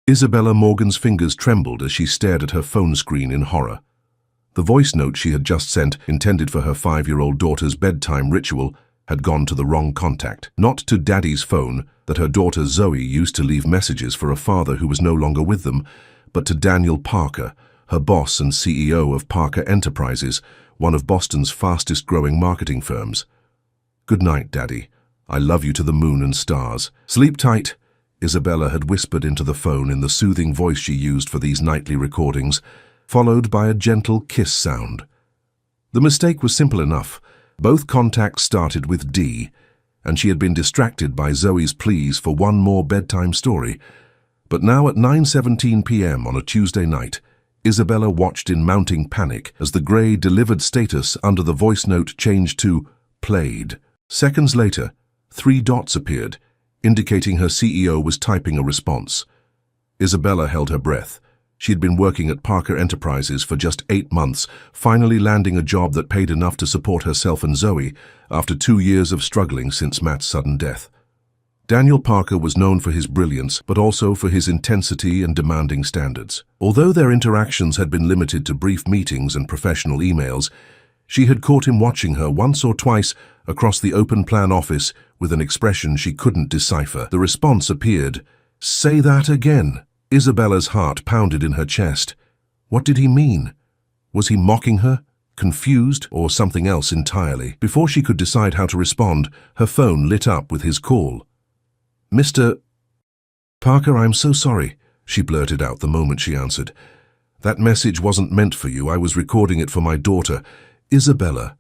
Isabella Morgan's fingers trembled as she stared at her phone screen in horror. The voice note she had just sent, intended for her 5-year-old daughter's bedtime ritual, had gone to the wrong contact. Not to Daddy's phone that her daughter Zoe used to leave messages for a father who was no longer with them, but to Daniel Parker, her boss and CEO of Parker Enterprises, one of Boston's fastest-growing marketing firms. "Good night, Daddy. I love you to the moon and stars. Sleep tight," Isabella had whispered into the phone in the soothing voice she used for these nightly recordings, followed by a gentle kiss sound. The mistake was simple enough. Both contacts started with D, and she had been distracted by Zoe's pleas for one more bedtime story. But now at 9:17 p.m. on a Tuesday night, Isabella watched in mounting panic as the grey delivered status under the voice note changed to played. Seconds later, 3 dots appeared, indicating her CEO was typing a response. Isabella held her breath. She had been working at Parker Enterprises for just 8 months, finally landing a job that paid enough to support herself and Zoe after 2 years of struggling since Matt's sudden death. Daniel Parker was known for his brilliance, but also for his intensity and demanding standards. Although their interactions had been limited to brief meetings and professional emails, she had caught him watching her once or twice across the open-plan office with an expression she couldn't decipher. The response appeared, "Say that again." Isabella's heart pounded in her chest. What did he mean? Was he mocking her, confused, or something else entirely? Before she could decide how to respond, her phone lit up with his call. "Mr. Parker, I'm so sorry," she blurted out the moment she answered. "That message wasn't meant for you. I was recording it for my daughter, Isabella."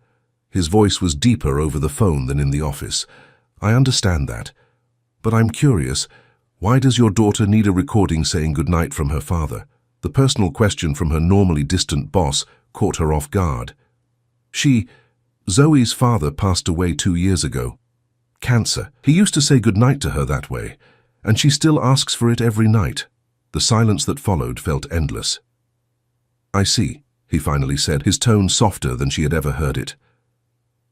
His voice was deeper over the phone than in the office. "I understand that. But I'm curious, why does your daughter need a recording saying goodnight from her father?" The personal question from her normally distant boss caught her off guard. Zoe's father passed away 2 years ago. Cancer. He used to say goodnight to her that way, and she still asks for it every night. The silence that followed felt endless. "I see," he finally said, his tone softer than she had ever heard it.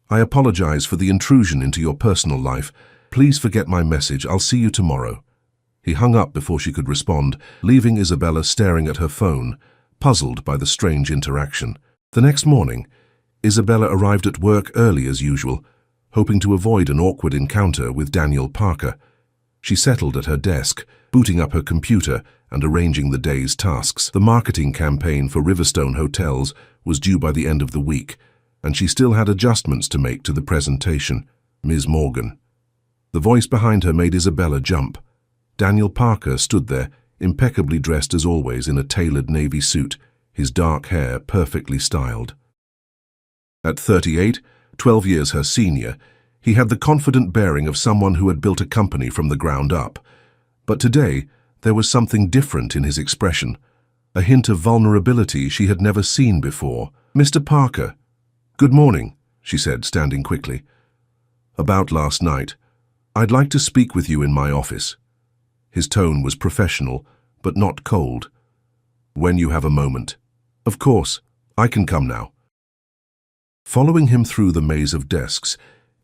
"I apologize for the intrusion into your personal life. Please forget my message. I'll see you tomorrow." He hung up before she could respond, leaving Isabella staring at her phone, puzzled by the strange interaction. The next morning, Isabella arrived at work early as usual, hoping to avoid an awkward encounter with Daniel Parker. She settled at her desk, booting up her computer and arranging the day's tasks. The marketing campaign for Riverstone Hotels was due by the end of the week, and she still had adjustments to make to the presentation. Ms. Morgan. The voice behind her made Isabella jump. Daniel Parker stood there, impeccably dressed as always in a tailored navy suit, his dark hair perfectly styled. At 38, 12 years her senior, he had the confident bearing of someone who had built a company from the ground up. But today, there was something different in his expression, a hint of vulnerability she had never seen before. "Mr. Parker." "Good morning," she said, standing quickly. "About last night. I'd like to speak with you in my office." His tone was professional, but not cold. "When you have a moment." "Of course. I can come now." Following him through the maze of desks,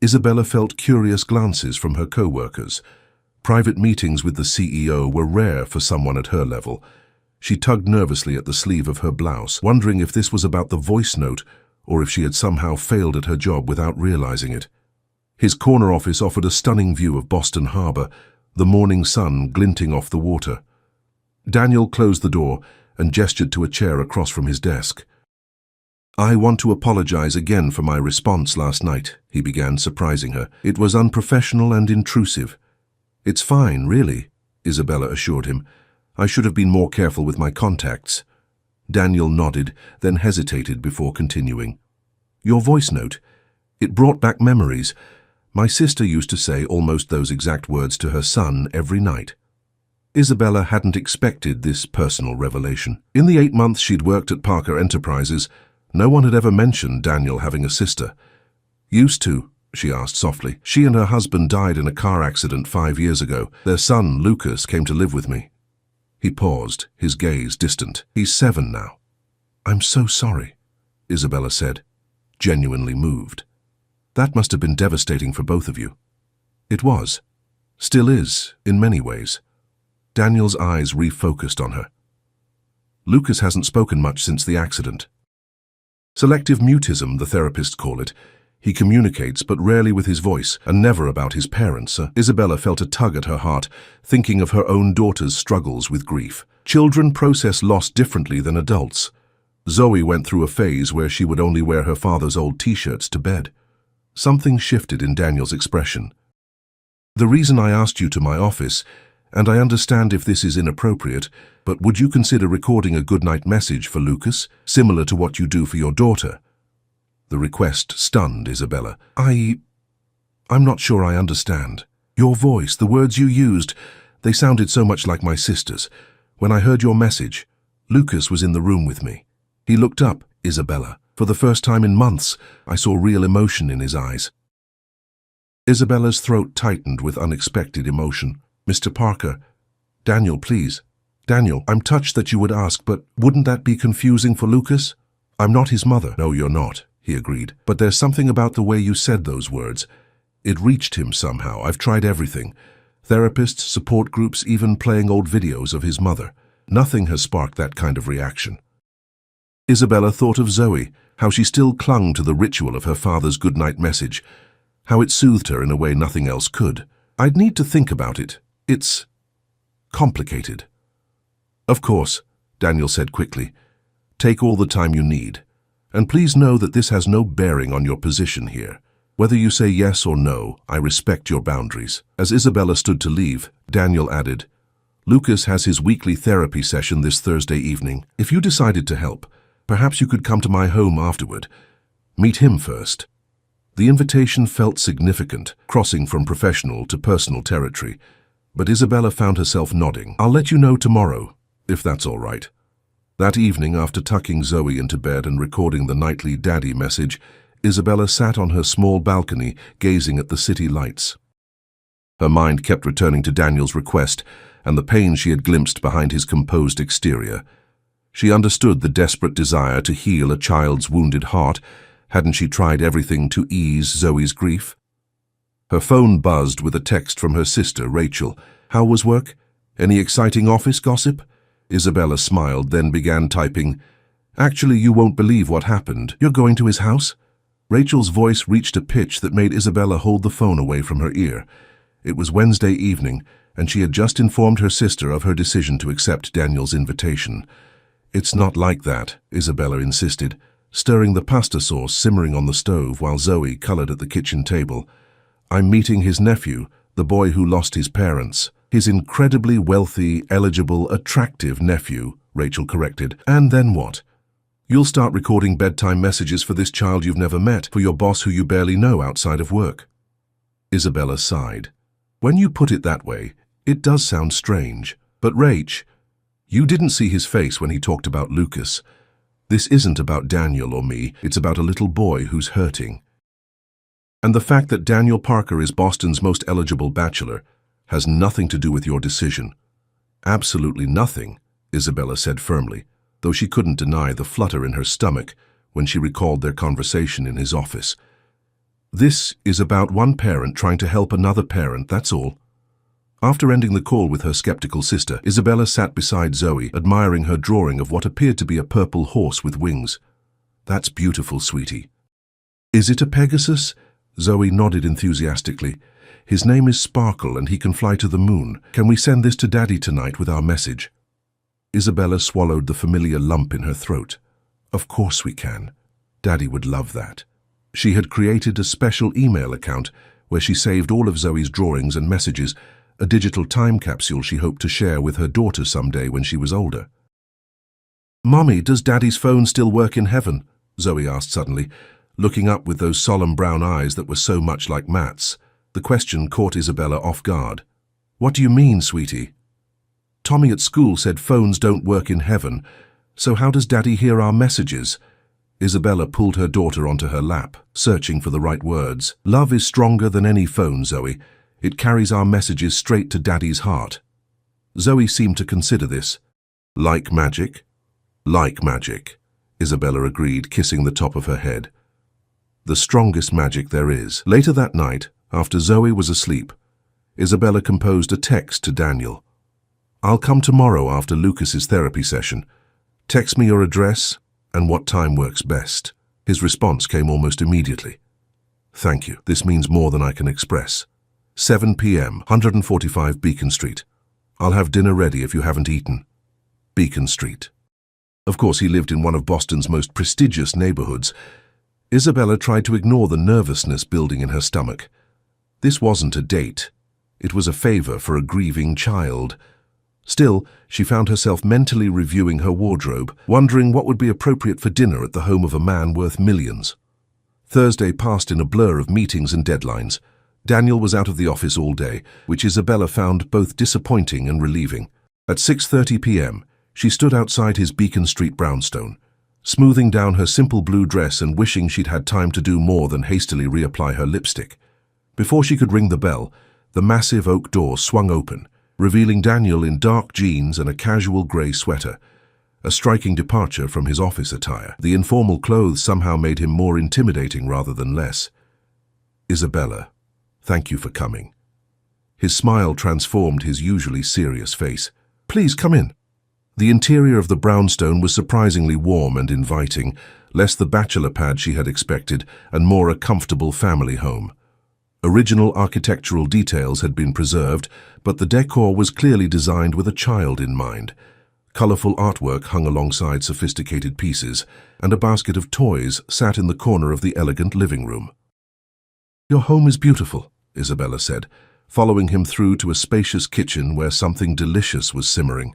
Isabella felt curious glances from her co-workers. Private meetings with the CEO were rare for someone at her level. She tugged nervously at the sleeve of her blouse, wondering if this was about the voice note or if she had somehow failed at her job without realizing it. His corner office offered a stunning view of Boston Harbor, the morning sun glinting off the water. Daniel closed the door and gestured to a chair across from his desk. "I want to apologize again for my response last night," he began, surprising her. "It was unprofessional and intrusive." "It's fine, really," Isabella assured him. "I should have been more careful with my contacts." Daniel nodded, then hesitated before continuing. "Your voice note. It brought back memories. My sister used to say almost those exact words to her son every night." Isabella hadn't expected this personal revelation. In the 8 months she'd worked at Parker Enterprises, no one had ever mentioned Daniel having a sister. "Used to?" she asked softly. "She and her husband died in a car accident 5 years ago. Their son, Lucas, came to live with me." He paused, his gaze distant. "He's 7 now." "I'm so sorry," Isabella said, genuinely moved. "That must have been devastating for both of you." "It was. Still is, in many ways." Daniel's eyes refocused on her. Lucas hasn't spoken much since the accident. Selective mutism, the therapists call it. He communicates, but rarely with his voice, and never about his parents. Isabella felt a tug at her heart, thinking of her own daughter's struggles with grief. Children process loss differently than adults. Zoe went through a phase where she would only wear her father's old t-shirts to bed. Something shifted in Daniel's expression. The reason I asked you to my office, and I understand if this is inappropriate, but would you consider recording a goodnight message for Lucas, similar to what you do for your daughter? The request stunned Isabella. I'm not sure I understand. Your voice, the words you used, they sounded so much like my sister's. When I heard your message, Lucas was in the room with me. He looked up, Isabella. For the first time in months, I saw real emotion in his eyes. Isabella's throat tightened with unexpected emotion. Mr. Parker, Daniel, please. Daniel, I'm touched that you would ask, but wouldn't that be confusing for Lucas? I'm not his mother. No, you're not, he agreed. But there's something about the way you said those words. It reached him somehow. I've tried everything. Therapists, support groups, even playing old videos of his mother. Nothing has sparked that kind of reaction. Isabella thought of Zoe, how she still clung to the ritual of her father's goodnight message, how it soothed her in a way nothing else could. I'd need to think about it. It's complicated. Of course, Daniel said quickly. Take all the time you need. And please know that this has no bearing on your position here. Whether you say yes or no, I respect your boundaries. As Isabella stood to leave, Daniel added, Lucas has his weekly therapy session this Thursday evening. If you decided to help, perhaps you could come to my home afterward. Meet him first. The invitation felt significant, crossing from professional to personal territory, but Isabella found herself nodding. I'll let you know tomorrow, if that's all right. That evening, after tucking Zoe into bed and recording the nightly daddy message, Isabella sat on her small balcony, gazing at the city lights. Her mind kept returning to Daniel's request and the pain she had glimpsed behind his composed exterior. She understood the desperate desire to heal a child's wounded heart. Hadn't she tried everything to ease Zoe's grief? Her phone buzzed with a text from her sister, Rachel. How was work? Any exciting office gossip? Isabella smiled, then began typing. Actually, you won't believe what happened. You're going to his house? Rachel's voice reached a pitch that made Isabella hold the phone away from her ear. It was Wednesday evening, and she had just informed her sister of her decision to accept Daniel's invitation. It's not like that, Isabella insisted, stirring the pasta sauce simmering on the stove while Zoe colored at the kitchen table. I'm meeting his nephew, the boy who lost his parents. His incredibly wealthy, eligible, attractive nephew, Rachel corrected. And then what? You'll start recording bedtime messages for this child you've never met, for your boss who you barely know outside of work. Isabella sighed. When you put it that way, it does sound strange. But Rach, you didn't see his face when he talked about Lucas. This isn't about Daniel or me, it's about a little boy who's hurting. And the fact that Daniel Parker is Boston's most eligible bachelor has nothing to do with your decision. Absolutely nothing, Isabella said firmly, though she couldn't deny the flutter in her stomach when she recalled their conversation in his office. This is about one parent trying to help another parent, that's all. After ending the call with her skeptical sister, Isabella sat beside Zoe, admiring her drawing of what appeared to be a purple horse with wings. That's beautiful, sweetie. Is it a Pegasus? Zoe nodded enthusiastically. His name is Sparkle and he can fly to the moon. Can we send this to Daddy tonight with our message? Isabella swallowed the familiar lump in her throat. Of course we can. Daddy would love that. She had created a special email account where she saved all of Zoe's drawings and messages, a digital time capsule she hoped to share with her daughter someday when she was older. Mommy, does Daddy's phone still work in heaven? Zoe asked suddenly, looking up with those solemn brown eyes that were so much like Matt's. The question caught Isabella off guard. What do you mean, sweetie? Tommy at school said phones don't work in heaven, so how does Daddy hear our messages? Isabella pulled her daughter onto her lap, searching for the right words. Love is stronger than any phone, Zoe. It carries our messages straight to Daddy's heart. Zoe seemed to consider this. Like magic? Like magic, Isabella agreed, kissing the top of her head. The strongest magic there is. Later that night, after Zoe was asleep, Isabella composed a text to Daniel. I'll come tomorrow after Lucas's therapy session. Text me your address and what time works best. His response came almost immediately. Thank you. This means more than I can express. 7 p.m., 145 Beacon Street. I'll have dinner ready if you haven't eaten. Beacon Street. Of course, he lived in one of Boston's most prestigious neighborhoods. Isabella tried to ignore the nervousness building in her stomach. This wasn't a date. It was a favor for a grieving child. Still, she found herself mentally reviewing her wardrobe, wondering what would be appropriate for dinner at the home of a man worth millions. Thursday passed in a blur of meetings and deadlines. Daniel was out of the office all day, which Isabella found both disappointing and relieving. At 6:30 p.m., she stood outside his Beacon Street brownstone, smoothing down her simple blue dress and wishing she'd had time to do more than hastily reapply her lipstick. Before she could ring the bell, the massive oak door swung open, revealing Daniel in dark jeans and a casual grey sweater, a striking departure from his office attire. The informal clothes somehow made him more intimidating rather than less. Isabella, thank you for coming. His smile transformed his usually serious face. Please come in. The interior of the brownstone was surprisingly warm and inviting, less the bachelor pad she had expected and more a comfortable family home. Original architectural details had been preserved, but the decor was clearly designed with a child in mind. Colorful artwork hung alongside sophisticated pieces, and a basket of toys sat in the corner of the elegant living room. Your home is beautiful, Isabella said, following him through to a spacious kitchen where something delicious was simmering.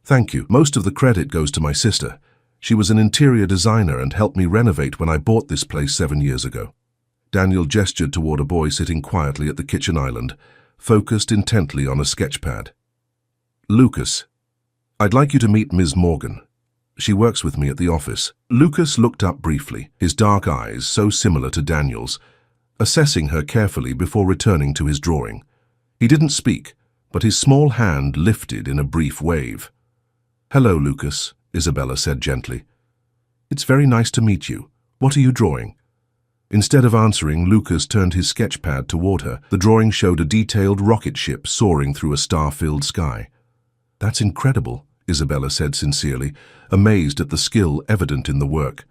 Thank you. Most of the credit goes to my sister. She was an interior designer and helped me renovate when I bought this place 7 years ago. Daniel gestured toward a boy sitting quietly at the kitchen island, focused intently on a sketchpad. Lucas, I'd like you to meet Ms. Morgan. She works with me at the office. Lucas looked up briefly, his dark eyes so similar to Daniel's, assessing her carefully before returning to his drawing. He didn't speak, but his small hand lifted in a brief wave. Hello, Lucas, Isabella said gently. It's very nice to meet you. What are you drawing? Instead of answering, Lucas turned his sketchpad toward her. The drawing showed a detailed rocket ship soaring through a star-filled sky. That's incredible, Isabella said sincerely, amazed at the skill evident in the work.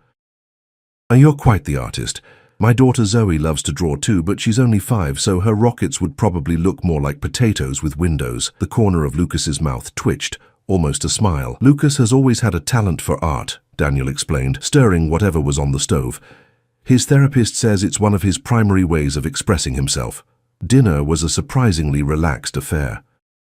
You're quite the artist. My daughter Zoe loves to draw too, but she's only 5, so her rockets would probably look more like potatoes with windows. The corner of Lucas's mouth twitched, almost a smile. Lucas has always had a talent for art, Daniel explained, stirring whatever was on the stove. His therapist says it's one of his primary ways of expressing himself. Dinner was a surprisingly relaxed affair.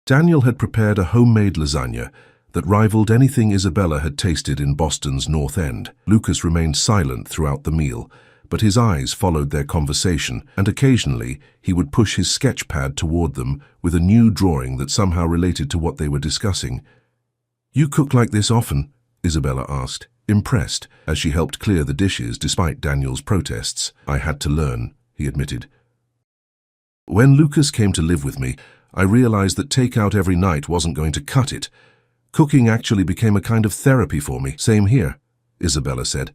Daniel had prepared a homemade lasagna that rivaled anything Isabella had tasted in Boston's North End. Lucas remained silent throughout the meal, but his eyes followed their conversation, and occasionally he would push his sketchpad toward them with a new drawing that somehow related to what they were discussing. You cook like this often? Isabella asked, impressed, as she helped clear the dishes despite Daniel's protests. I had to learn, he admitted. When Lucas came to live with me, I realized that takeout every night wasn't going to cut it. Cooking actually became a kind of therapy for me. Same here, Isabella said.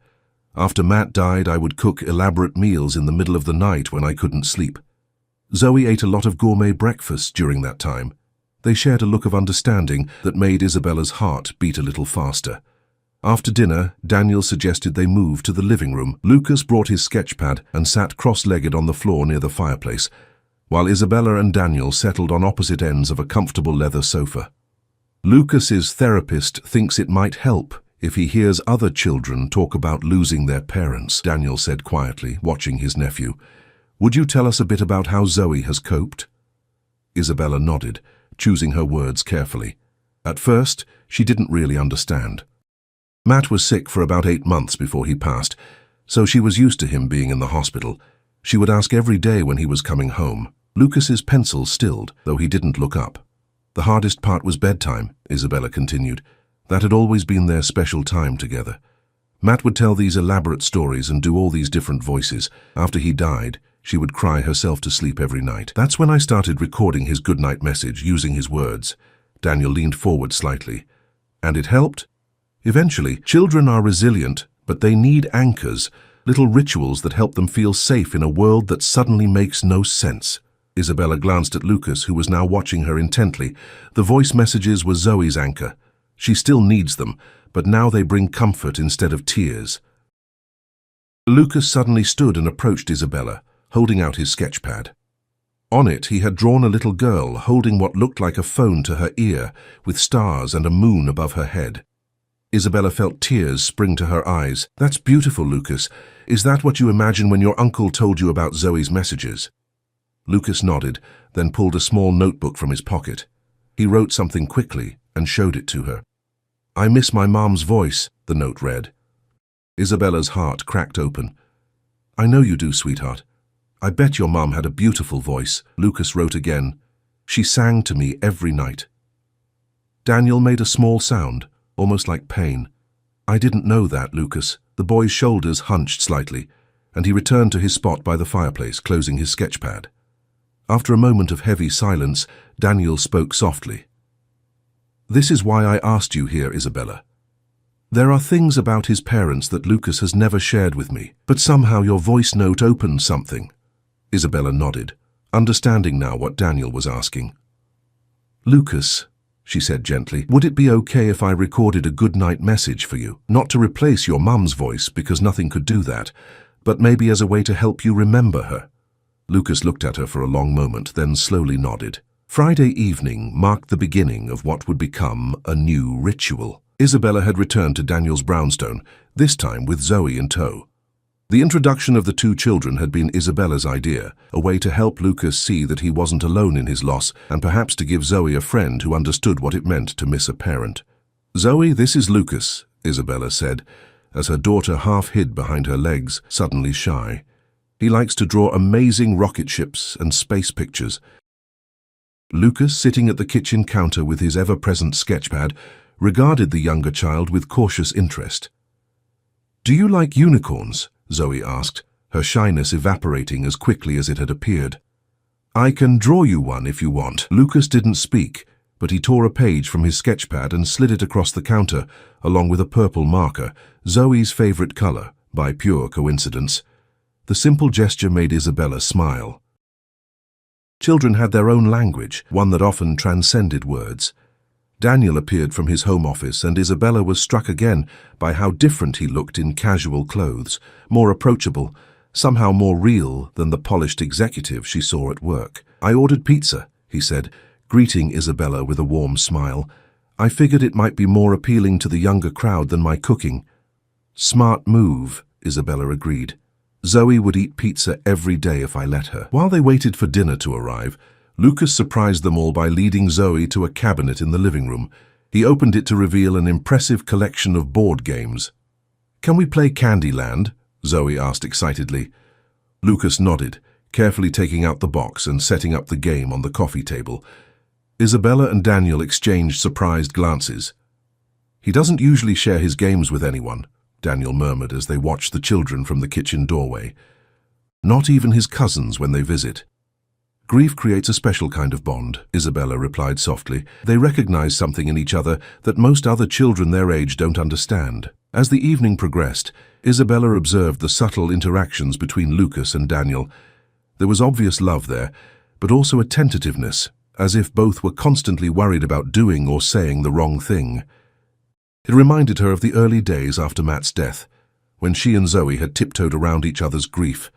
After Matt died, I would cook elaborate meals in the middle of the night when I couldn't sleep. Zoe ate a lot of gourmet breakfasts during that time. They shared a look of understanding that made Isabella's heart beat a little faster. After dinner, Daniel suggested they move to the living room. Lucas brought his sketchpad and sat cross-legged on the floor near the fireplace, while Isabella and Daniel settled on opposite ends of a comfortable leather sofa. Lucas's therapist thinks it might help if he hears other children talk about losing their parents, Daniel said quietly, watching his nephew. Would you tell us a bit about how Zoe has coped? Isabella nodded, choosing her words carefully. At first, she didn't really understand. Matt was sick for about 8 months before he passed, so she was used to him being in the hospital. She would ask every day when he was coming home. Lucas's pencil stilled, though he didn't look up. The hardest part was bedtime, Isabella continued. That had always been their special time together. Matt would tell these elaborate stories and do all these different voices. After he died, she would cry herself to sleep every night. That's when I started recording his goodnight message using his words. Daniel leaned forward slightly. And it helped? Eventually, children are resilient, but they need anchors, little rituals that help them feel safe in a world that suddenly makes no sense. Isabella glanced at Lucas, who was now watching her intently. The voice messages were Zoe's anchor. She still needs them, but now they bring comfort instead of tears. Lucas suddenly stood and approached Isabella, holding out his sketchpad. On it, he had drawn a little girl holding what looked like a phone to her ear, with stars and a moon above her head. Isabella felt tears spring to her eyes. "That's beautiful, Lucas. Is that what you imagined when your uncle told you about Zoe's messages?" Lucas nodded, then pulled a small notebook from his pocket. He wrote something quickly and showed it to her. "I miss my mom's voice," the note read. Isabella's heart cracked open. "I know you do, sweetheart. I bet your mom had a beautiful voice," Lucas wrote again. "She sang to me every night." Daniel made a small sound, almost like pain. "I didn't know that, Lucas." The boy's shoulders hunched slightly, and he returned to his spot by the fireplace, closing his sketchpad. After a moment of heavy silence, Daniel spoke softly. "This is why I asked you here, Isabella. There are things about his parents that Lucas has never shared with me, but somehow your voice note opened something." Isabella nodded, understanding now what Daniel was asking. "Lucas," she said gently, "would it be okay if I recorded a goodnight message for you? Not to replace your mum's voice, because nothing could do that, but maybe as a way to help you remember her." Lucas looked at her for a long moment, then slowly nodded. Friday evening marked the beginning of what would become a new ritual. Isabella had returned to Daniel's brownstone, this time with Zoe in tow. The introduction of the two children had been Isabella's idea, a way to help Lucas see that he wasn't alone in his loss, and perhaps to give Zoe a friend who understood what it meant to miss a parent. "Zoe, this is Lucas," Isabella said, as her daughter half hid behind her legs, suddenly shy. "He likes to draw amazing rocket ships and space pictures." Lucas, sitting at the kitchen counter with his ever-present sketchpad, regarded the younger child with cautious interest. "Do you like unicorns?" Zoe asked, her shyness evaporating as quickly as it had appeared. "I can draw you one if you want." Lucas didn't speak, but he tore a page from his sketchpad and slid it across the counter, along with a purple marker, Zoe's favorite color, by pure coincidence. The simple gesture made Isabella smile. Children had their own language, one that often transcended words. Daniel appeared from his home office, and Isabella was struck again by how different he looked in casual clothes, more approachable, somehow more real than the polished executive she saw at work. "I ordered pizza," he said, greeting Isabella with a warm smile. "I figured it might be more appealing to the younger crowd than my cooking." "Smart move," Isabella agreed. "Zoe would eat pizza every day if I let her." While they waited for dinner to arrive, Lucas surprised them all by leading Zoe to a cabinet in the living room. He opened it to reveal an impressive collection of board games. "Can we play Candyland?" Zoe asked excitedly. Lucas nodded, carefully taking out the box and setting up the game on the coffee table. Isabella and Daniel exchanged surprised glances. "He doesn't usually share his games with anyone," Daniel murmured as they watched the children from the kitchen doorway. "Not even his cousins when they visit." "Grief creates a special kind of bond," Isabella replied softly. "They recognize something in each other that most other children their age don't understand." As the evening progressed, Isabella observed the subtle interactions between Lucas and Daniel. There was obvious love there, but also a tentativeness, as if both were constantly worried about doing or saying the wrong thing. It reminded her of the early days after Matt's death, when she and Zoe had tiptoed around each other's grief,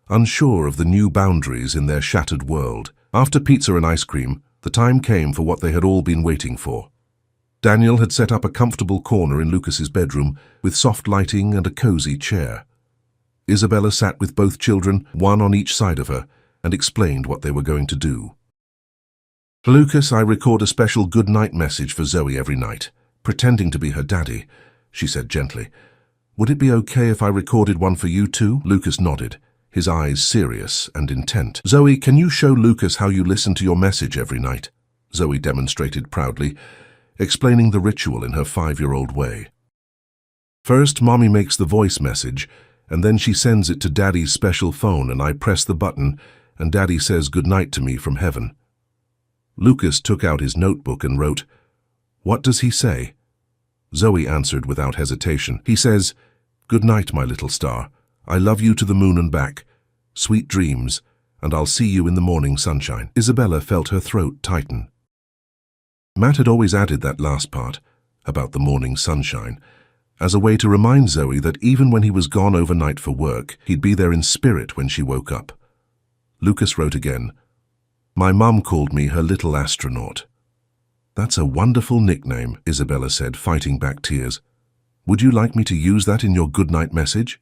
unsure of the new boundaries in their shattered world. After pizza and ice cream, the time came for what they had all been waiting for. Daniel had set up a comfortable corner in Lucas's bedroom, with soft lighting and a cozy chair. Isabella sat with both children, one on each side of her, and explained what they were going to do. "Lucas, I record a special goodnight message for Zoe every night, pretending to be her daddy," she said gently. "Would it be okay if I recorded one for you too?" Lucas nodded, his eyes serious and intent. "Zoe, can you show Lucas how you listen to your message every night?" Zoe demonstrated proudly, explaining the ritual in her 5-year-old way. "First, Mommy makes the voice message, and then she sends it to Daddy's special phone, and I press the button, and Daddy says goodnight to me from heaven." Lucas took out his notebook and wrote, "What does he say?" Zoe answered without hesitation. "He says, 'Good night, my little star. I love you to the moon and back. Sweet dreams. and I'll see you in the morning sunshine. Isabella felt her throat tighten. Matt had always added that last part, about the morning sunshine, as a way to remind Zoe that even when he was gone overnight for work, he'd be there in spirit when she woke up. Lucas wrote again, "My mum called me her little astronaut." "That's a wonderful nickname," Isabella said, fighting back tears. "Would you like me to use that in your goodnight message?"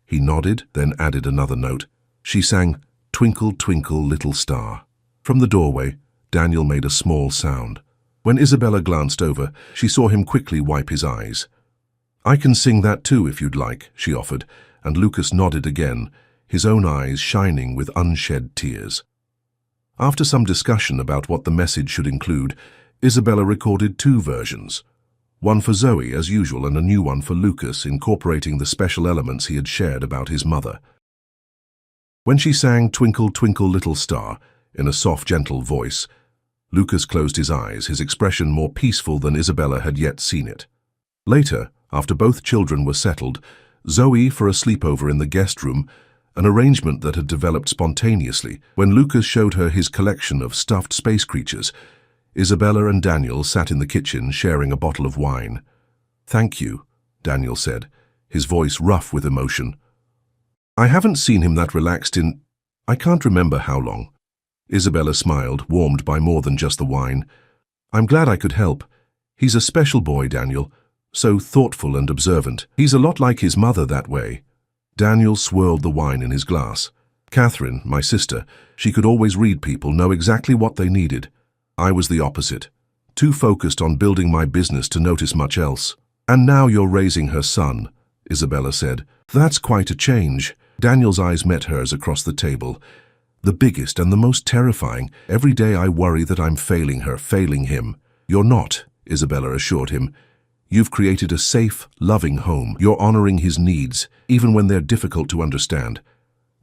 He nodded, then added another note. She sang, "Twinkle, twinkle, little star." From the doorway, Daniel made a small sound. When Isabella glanced over, she saw him quickly wipe his eyes. "I can sing that too if you'd like," she offered, and Lucas nodded again, his own eyes shining with unshed tears. After some discussion about what the message should include, Isabella recorded 2 versions. One for Zoe, as usual, and a new one for Lucas, incorporating the special elements he had shared about his mother. When she sang "Twinkle, Twinkle, Little Star" in a soft, gentle voice, Lucas closed his eyes, his expression more peaceful than Isabella had yet seen it. Later, after both children were settled, Zoe for a sleepover in the guest room, an arrangement that had developed spontaneously. When Lucas showed her his collection of stuffed space creatures, Isabella and Daniel sat in the kitchen sharing a bottle of wine. "Thank you," Daniel said, his voice rough with emotion. "I haven't seen him that relaxed in... I can't remember how long." Isabella smiled, warmed by more than just the wine. "I'm glad I could help. He's a special boy, Daniel, so thoughtful and observant. He's a lot like his mother that way." Daniel swirled the wine in his glass. "Catherine, my sister, she could always read people, know exactly what they needed. I was the opposite, too focused on building my business to notice much else." "And now you're raising her son," Isabella said. "That's quite a change." Daniel's eyes met hers across the table. "The biggest and the most terrifying. Every day I worry that I'm failing her, failing him." "You're not," Isabella assured him. "You've created a safe, loving home. You're honoring his needs, even when they're difficult to understand.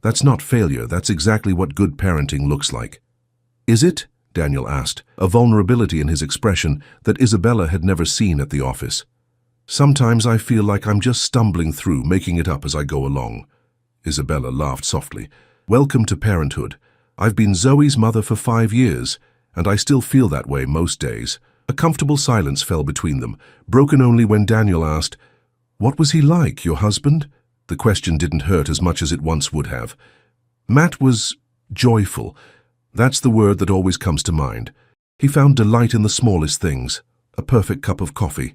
That's not failure, that's exactly what good parenting looks like." "Is it?" Daniel asked, a vulnerability in his expression that Isabella had never seen at the office. "Sometimes I feel like I'm just stumbling through, making it up as I go along." Isabella laughed softly. "Welcome to parenthood. I've been Zoe's mother for 5 years, and I still feel that way most days." A comfortable silence fell between them, broken only when Daniel asked, "What was he like, your husband?" The question didn't hurt as much as it once would have. "Matt was joyful. That's the word that always comes to mind. He found delight in the smallest things. A perfect cup of coffee.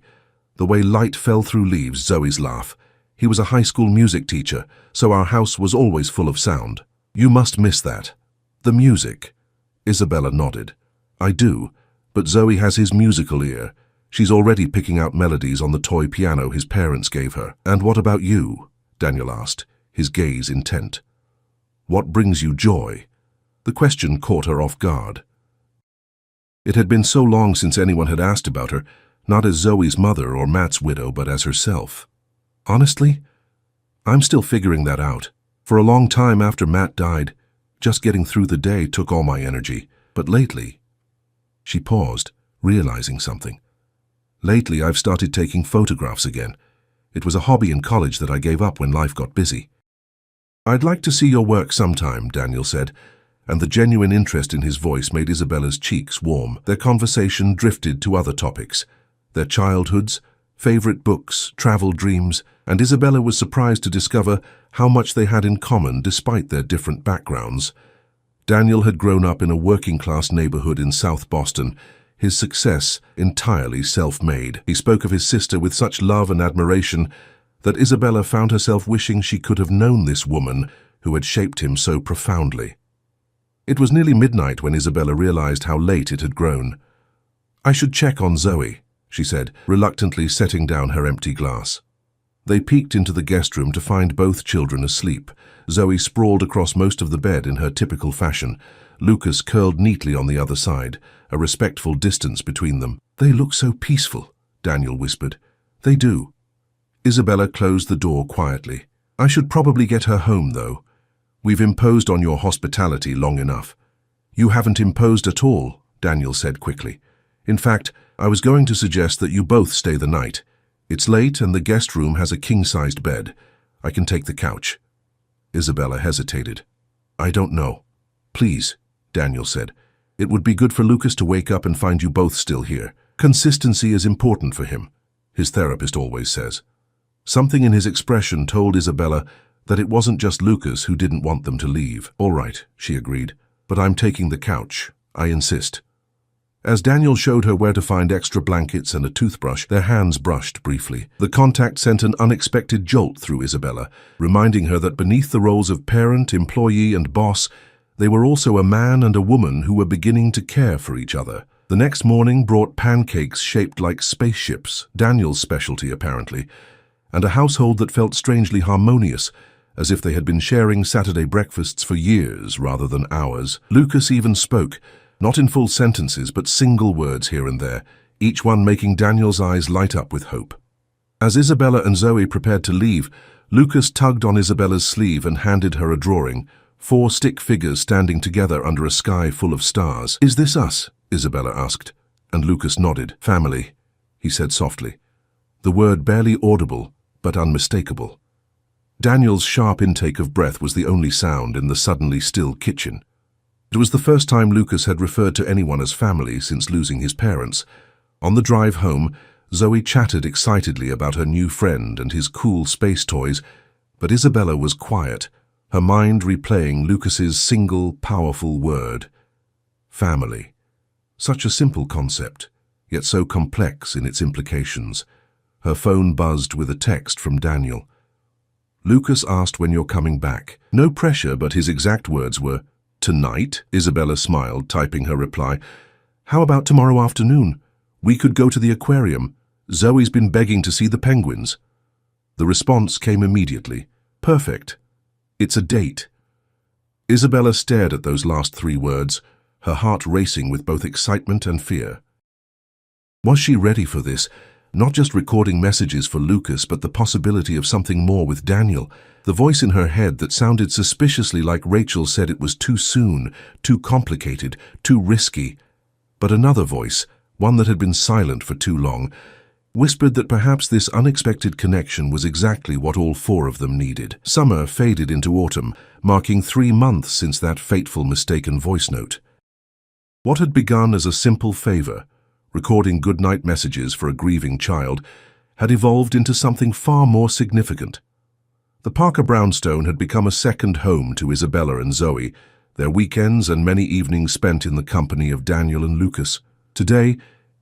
The way light fell through leaves, Zoe's laugh. He was a high school music teacher, so our house was always full of sound." "You must miss that." "The music." Isabella nodded. "I do, but Zoe has his musical ear. She's already picking out melodies on the toy piano his parents gave her." "And what about you?" Daniel asked, his gaze intent. "What brings you joy?" The question caught her off guard. It had been so long since anyone had asked about her, not as Zoe's mother or Matt's widow, but as herself. "Honestly, I'm still figuring that out. For a long time after Matt died, just getting through the day took all my energy. But lately..." She paused, realizing something. "Lately, I've started taking photographs again. It was a hobby in college that I gave up when life got busy." "I'd like to see your work sometime," Daniel said, and the genuine interest in his voice made Isabella's cheeks warm. Their conversation drifted to other topics. Their childhoods, favorite books, travel dreams, and Isabella was surprised to discover how much they had in common despite their different backgrounds. Daniel had grown up in a working-class neighborhood in South Boston, his success entirely self-made. He spoke of his sister with such love and admiration that Isabella found herself wishing she could have known this woman who had shaped him so profoundly. It was nearly midnight when Isabella realized how late it had grown. "I should check on Zoe," she said, reluctantly setting down her empty glass. They peeked into the guest room to find both children asleep. Zoe sprawled across most of the bed in her typical fashion. Lucas curled neatly on the other side, a respectful distance between them. "They look so peaceful," Daniel whispered. "They do." Isabella closed the door quietly. "I should probably get her home, though. We've imposed on your hospitality long enough." "You haven't imposed at all," Daniel said quickly. "In fact, I was going to suggest that you both stay the night. It's late and the guest room has a king-sized bed. I can take the couch." Isabella hesitated. "I don't know." Please, Daniel said. It would be good for Lucas to wake up and find you both still here. Consistency is important for him, his therapist always says. Something in his expression told Isabella that it wasn't just Lucas who didn't want them to leave. All right, she agreed, but I'm taking the couch. I insist. As Daniel showed her where to find extra blankets and a toothbrush, their hands brushed briefly. The contact sent an unexpected jolt through Isabella, reminding her that beneath the roles of parent, employee, and boss, they were also a man and a woman who were beginning to care for each other. The next morning brought pancakes shaped like spaceships, Daniel's specialty apparently, and a household that felt strangely harmonious, as if they had been sharing Saturday breakfasts for years rather than hours. Lucas even spoke, not in full sentences but single words here and there, each one making Daniel's eyes light up with hope. As Isabella and Zoe prepared to leave, Lucas tugged on Isabella's sleeve and handed her a drawing, 4 stick figures standing together under a sky full of stars. Is this us? Isabella asked, and Lucas nodded. Family, he said softly, the word barely audible but unmistakable. Daniel's sharp intake of breath was the only sound in the suddenly still kitchen. It was the first time Lucas had referred to anyone as family since losing his parents. On the drive home, Zoe chatted excitedly about her new friend and his cool space toys, but Isabella was quiet, her mind replaying Lucas's single, powerful word. Family. Such a simple concept, yet so complex in its implications. Her phone buzzed with a text from Daniel. Lucas asked when you're coming back. No pressure, but his exact words were, "Tonight?" Isabella smiled, typing her reply. "How about tomorrow afternoon? We could go to the aquarium. Zoe's been begging to see the penguins." The response came immediately. "Perfect. It's a date." Isabella stared at those last 3 words, her heart racing with both excitement and fear. Was she ready for this? Not just recording messages for Lucas, but the possibility of something more with Daniel. The voice in her head that sounded suspiciously like Rachel said it was too soon, too complicated, too risky. But another voice, one that had been silent for too long, whispered that perhaps this unexpected connection was exactly what all 4 of them needed. Summer faded into autumn, marking 3 months since that fateful mistaken voice note. What had begun as a simple favor, recording goodnight messages for a grieving child, had evolved into something far more significant. The Parker brownstone had become a second home to Isabella and Zoe, their weekends and many evenings spent in the company of Daniel and Lucas. Today,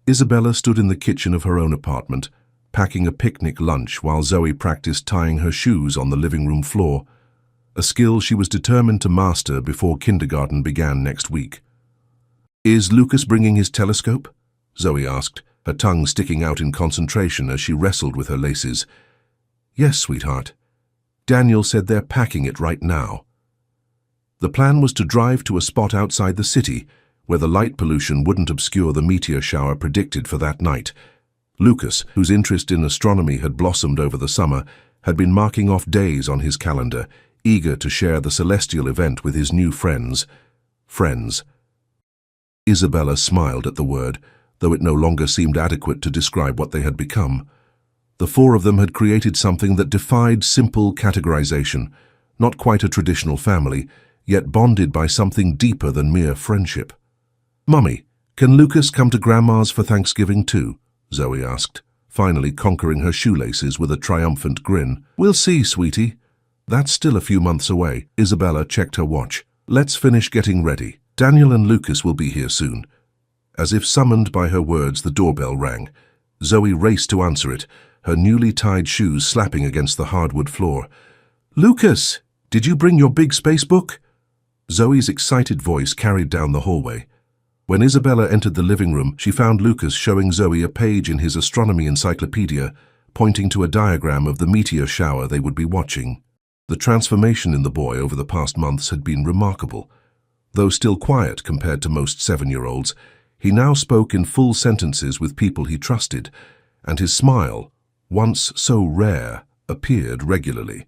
Isabella stood in the kitchen of her own apartment, packing a picnic lunch while Zoe practiced tying her shoes on the living room floor, a skill she was determined to master before kindergarten began next week. "Is Lucas bringing his telescope?" Zoe asked, her tongue sticking out in concentration as she wrestled with her laces. "Yes, sweetheart. Daniel said they're packing it right now." The plan was to drive to a spot outside the city, where the light pollution wouldn't obscure the meteor shower predicted for that night. Lucas, whose interest in astronomy had blossomed over the summer, had been marking off days on his calendar, eager to share the celestial event with his new friends. Friends. Isabella smiled at the word, though it no longer seemed adequate to describe what they had become. The 4 of them had created something that defied simple categorization, not quite a traditional family, yet bonded by something deeper than mere friendship. "Mummy, can Lucas come to Grandma's for Thanksgiving too?" Zoe asked, finally conquering her shoelaces with a triumphant grin. "We'll see, sweetie. That's still a few months away." Isabella checked her watch. "Let's finish getting ready. Daniel and Lucas will be here soon." As if summoned by her words, the doorbell rang. Zoe raced to answer it, her newly tied shoes slapping against the hardwood floor. "Lucas, did you bring your big space book?" Zoe's excited voice carried down the hallway. When Isabella entered the living room, she found Lucas showing Zoe a page in his astronomy encyclopedia, pointing to a diagram of the meteor shower they would be watching. The transformation in the boy over the past months had been remarkable. Though still quiet compared to most 7-year-olds, he now spoke in full sentences with people he trusted, and his smile, once so rare, appeared regularly.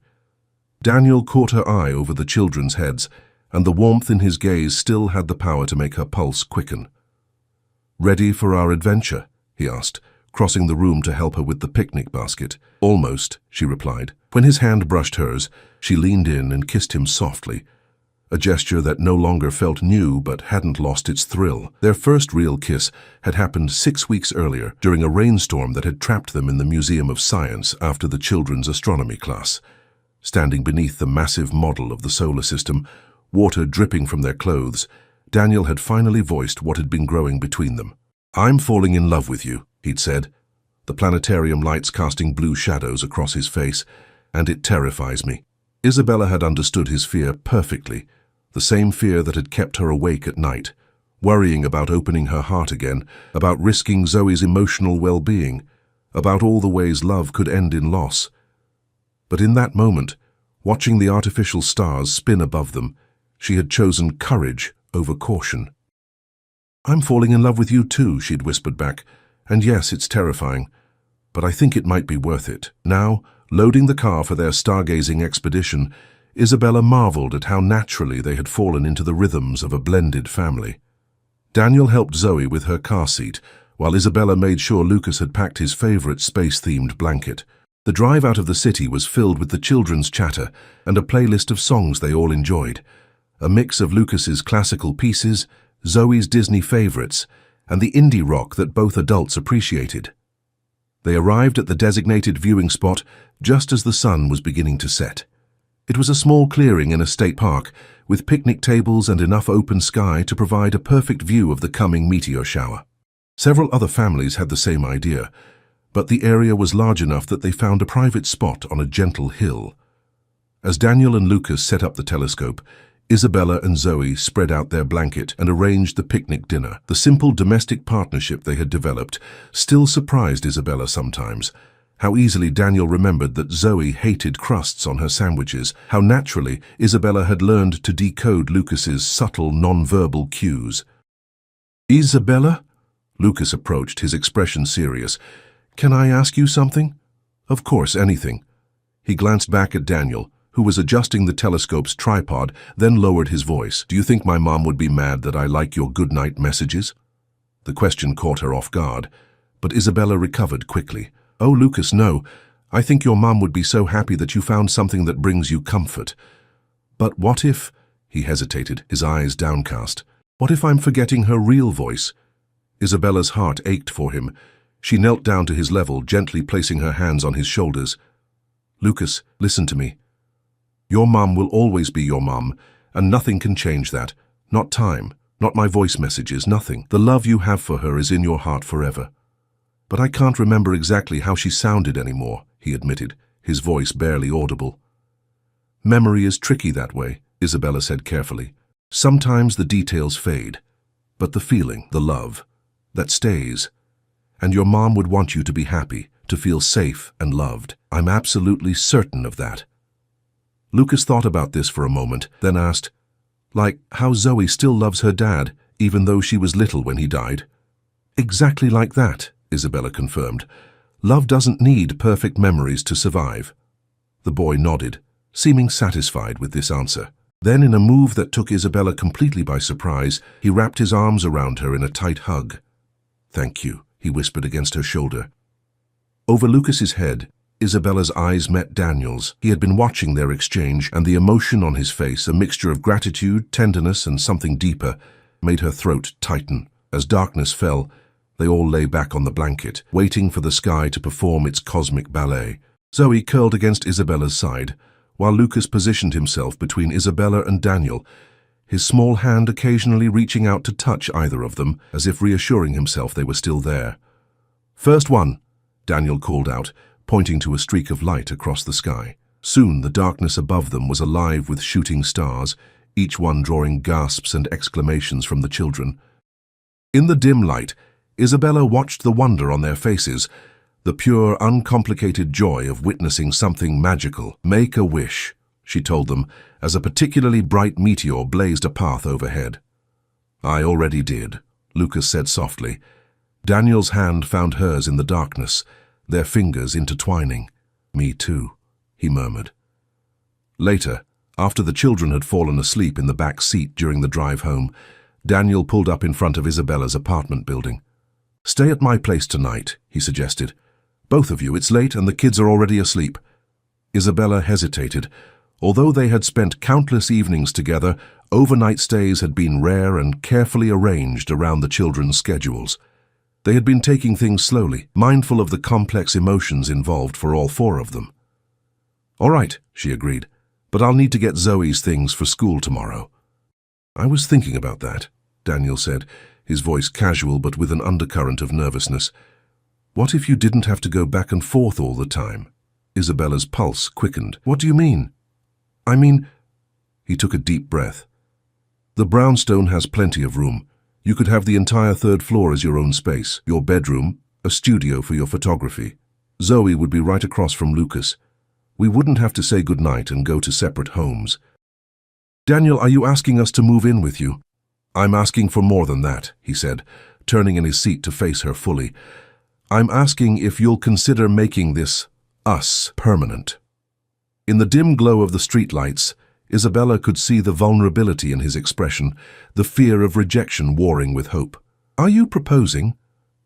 Daniel caught her eye over the children's heads, and the warmth in his gaze still had the power to make her pulse quicken. "Ready for our adventure?" he asked, crossing the room to help her with the picnic basket. "Almost," she replied. When his hand brushed hers, she leaned in and kissed him softly. a gesture that no longer felt new but hadn't lost its thrill. Their first real kiss had happened 6 weeks earlier during a rainstorm that had trapped them in the Museum of Science after the children's astronomy class. Standing beneath the massive model of the solar system, water dripping from their clothes, Daniel had finally voiced what had been growing between them. "I'm falling in love with you," he'd said, the planetarium lights casting blue shadows across his face, "and it terrifies me." Isabella had understood his fear perfectly, the same fear that had kept her awake at night, worrying about opening her heart again, about risking Zoe's emotional well-being, about all the ways love could end in loss. But in that moment, watching the artificial stars spin above them, she had chosen courage over caution. "I'm falling in love with you too," she'd whispered back, "and yes, it's terrifying, but I think it might be worth it." Now, loading the car for their stargazing expedition, Isabella marveled at how naturally they had fallen into the rhythms of a blended family. Daniel helped Zoe with her car seat, while Isabella made sure Lucas had packed his favorite space-themed blanket. The drive out of the city was filled with the children's chatter and a playlist of songs they all enjoyed, a mix of Lucas's classical pieces, Zoe's Disney favorites, and the indie rock that both adults appreciated. They arrived at the designated viewing spot just as the sun was beginning to set. It was a small clearing in a state park, with picnic tables and enough open sky to provide a perfect view of the coming meteor shower. Several other families had the same idea, but the area was large enough that they found a private spot on a gentle hill. As Daniel and Lucas set up the telescope, Isabella and Zoe spread out their blanket and arranged the picnic dinner. The simple domestic partnership they had developed still surprised Isabella sometimes. How easily Daniel remembered that Zoe hated crusts on her sandwiches, how naturally Isabella had learned to decode Lucas's subtle non-verbal cues. "Isabella?" Lucas approached, his expression serious. "Can I ask you something?" "Of course, anything." He glanced back at Daniel, who was adjusting the telescope's tripod, then lowered his voice. "Do you think my mom would be mad that I like your goodnight messages?" The question caught her off guard, but Isabella recovered quickly. "Oh, Lucas, no. I think your mom would be so happy that you found something that brings you comfort. But what if—" he hesitated, his eyes downcast. "What if I'm forgetting her real voice?" Isabella's heart ached for him. She knelt down to his level, gently placing her hands on his shoulders. "Lucas, listen to me. Your mom will always be your mom, and nothing can change that. Not time, not my voice messages, nothing. The love you have for her is in your heart forever. But I can't remember exactly how she sounded anymore," he admitted, his voice barely audible. "Memory is tricky that way," Isabella said carefully. "Sometimes the details fade, but the feeling, the love, that stays. And your mom would want you to be happy, to feel safe and loved. I'm absolutely certain of that." Lucas thought about this for a moment, then asked, "Like how Zoe still loves her dad, even though she was little when he died?" "Exactly like that," Isabella confirmed. "Love doesn't need perfect memories to survive." The boy nodded, seeming satisfied with this answer. Then, in a move that took Isabella completely by surprise, he wrapped his arms around her in a tight hug. "Thank you," he whispered against her shoulder. Over Lucas's head, Isabella's eyes met Daniel's. He had been watching their exchange, and the emotion on his face, a mixture of gratitude, tenderness, and something deeper, made her throat tighten. As darkness fell, they all lay back on the blanket, waiting for the sky to perform its cosmic ballet. Zoe curled against Isabella's side, while Lucas positioned himself between Isabella and Daniel, his small hand occasionally reaching out to touch either of them, as if reassuring himself they were still there. "First one," Daniel called out, pointing to a streak of light across the sky. Soon the darkness above them was alive with shooting stars, each one drawing gasps and exclamations from the children. In the dim light, Isabella watched the wonder on their faces, the pure, uncomplicated joy of witnessing something magical. "Make a wish," she told them, as a particularly bright meteor blazed a path overhead. "I already did," Lucas said softly. Daniel's hand found hers in the darkness, their fingers intertwining. "Me too," he murmured. Later, after the children had fallen asleep in the back seat during the drive home, Daniel pulled up in front of Isabella's apartment building. "Stay at my place tonight," he suggested. "Both of you, it's late and the kids are already asleep." Isabella hesitated, Although they had spent countless evenings together, overnight stays had been rare and carefully arranged around the children's schedules. They had been taking things slowly, mindful of the complex emotions involved for all four of them. "All right," she agreed, "but I'll need to get Zoe's things for school tomorrow." "I was thinking about that," Daniel said, his voice casual but with an undercurrent of nervousness. "What if you didn't have to go back and forth all the time?" Isabella's pulse quickened. "What do you mean?" "I mean—" He took a deep breath. "The brownstone has plenty of room. You could have the entire third floor as your own space, your bedroom, a studio for your photography. Zoe would be right across from Lucas. We wouldn't have to say goodnight and go to separate homes." "Daniel, are you asking us to move in with you?" "I'm asking for more than that," he said, turning in his seat to face her fully. "I'm asking if you'll consider making this us permanent." In the dim glow of the streetlights, Isabella could see the vulnerability in his expression, the fear of rejection warring with hope. "Are you proposing?"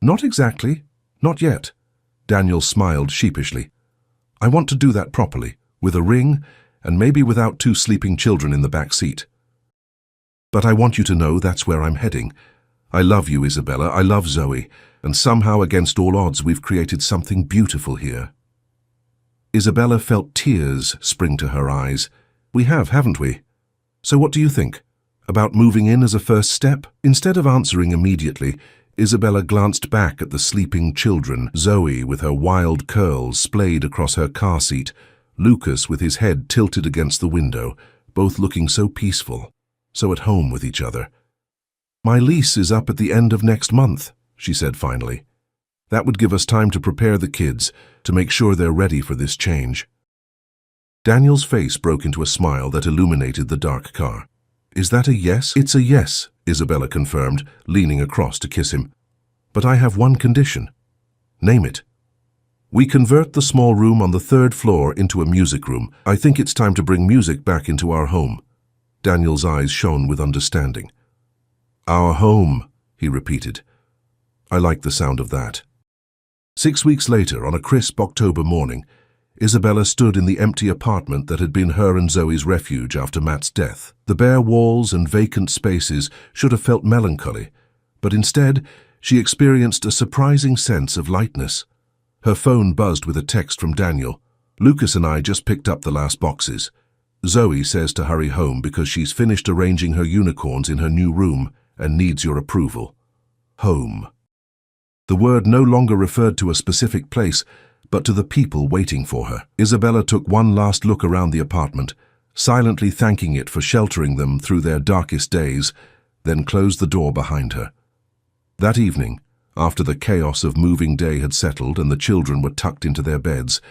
"Not exactly. Not yet." Daniel smiled sheepishly. "I want to do that properly, with a ring, and maybe without 2 sleeping children in the back seat. But I want you to know that's where I'm heading. I love you, Isabella. I love Zoe, and somehow, against all odds, we've created something beautiful here." Isabella felt tears spring to her eyes. "We have, haven't we? So what do you think? About moving in as a first step?" Instead of answering immediately, Isabella glanced back at the sleeping children, Zoe with her wild curls splayed across her car seat, Lucas with his head tilted against the window, both looking so peaceful, so at home with each other. "My lease is up at the end of next month," she said finally. "That would give us time to prepare the kids, to make sure they're ready for this change." Daniel's face broke into a smile that illuminated the dark car. "Is that a yes?" "It's a yes," Isabella confirmed, leaning across to kiss him. "But I have one condition." "Name it." "We convert the small room on the 3rd floor into a music room. I think it's time to bring music back into our home." Daniel's eyes shone with understanding. "Our home," he repeated. "I like the sound of that." 6 weeks later, on a crisp October morning, Isabella stood in the empty apartment that had been her and Zoe's refuge after Matt's death. The bare walls and vacant spaces should have felt melancholy, but instead she experienced a surprising sense of lightness. Her phone buzzed with a text from Daniel. "Lucas and I just picked up the last boxes. Zoe says to hurry home because she's finished arranging her unicorns in her new room and needs your approval. Home." The word no longer referred to a specific place, but to the people waiting for her. Isabella took one last look around the apartment, silently thanking it for sheltering them through their darkest days, then closed the door behind her. That evening, after the chaos of moving day had settled and the children were tucked into their beds,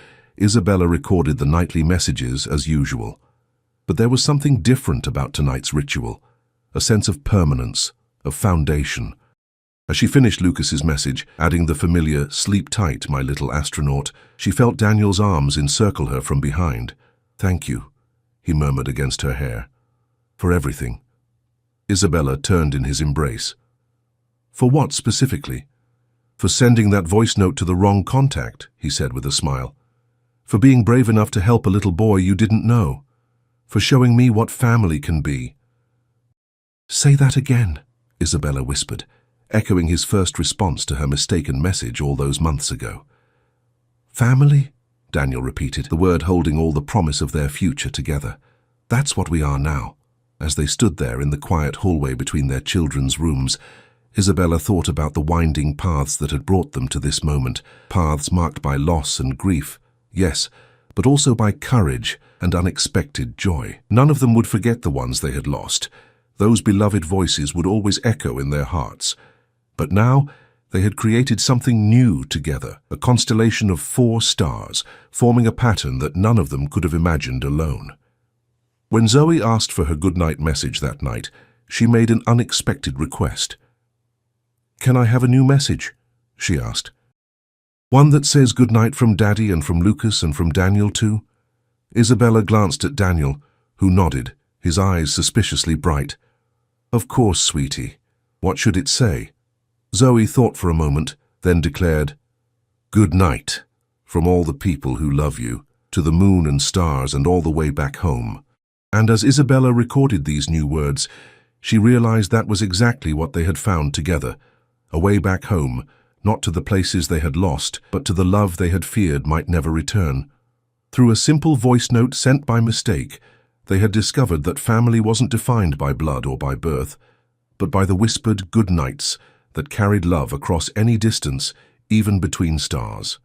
Isabella recorded the nightly messages as usual. But there was something different about tonight's ritual, a sense of permanence, of foundation. As she finished Lucas's message, adding the familiar, "Sleep tight, my little astronaut," she felt Daniel's arms encircle her from behind. "Thank you," he murmured against her hair. "For everything." Isabella turned in his embrace. "For what specifically?" "For sending that voice note to the wrong contact," he said with a smile. "For being brave enough to help a little boy you didn't know. For showing me what family can be." "Say that again," Isabella whispered, echoing his first response to her mistaken message all those months ago. "Family?" Daniel repeated, the word holding all the promise of their future together. "That's what we are now." As they stood there in the quiet hallway between their children's rooms, Isabella thought about the winding paths that had brought them to this moment, paths marked by loss and grief, yes, but also by courage and unexpected joy. None of them would forget the ones they had lost. Those beloved voices would always echo in their hearts. But now they had created something new together, a constellation of 4 stars, forming a pattern that none of them could have imagined alone. When Zoe asked for her goodnight message that night, she made an unexpected request. "Can I have a new message?" she asked. "One that says goodnight from Daddy and from Lucas and from Daniel too?" Isabella glanced at Daniel, who nodded, his eyes suspiciously bright. "Of course, sweetie. What should it say?" Zoe thought for a moment, then declared, "Good night, from all the people who love you, to the moon and stars and all the way back home. And as Isabella recorded these new words, she realized that was exactly what they had found together, a way back home, not to the places they had lost, but to the love they had feared might never return. Through a simple voice note sent by mistake, they had discovered that family wasn't defined by blood or by birth, but by the whispered good nights that carried love across any distance, even between stars.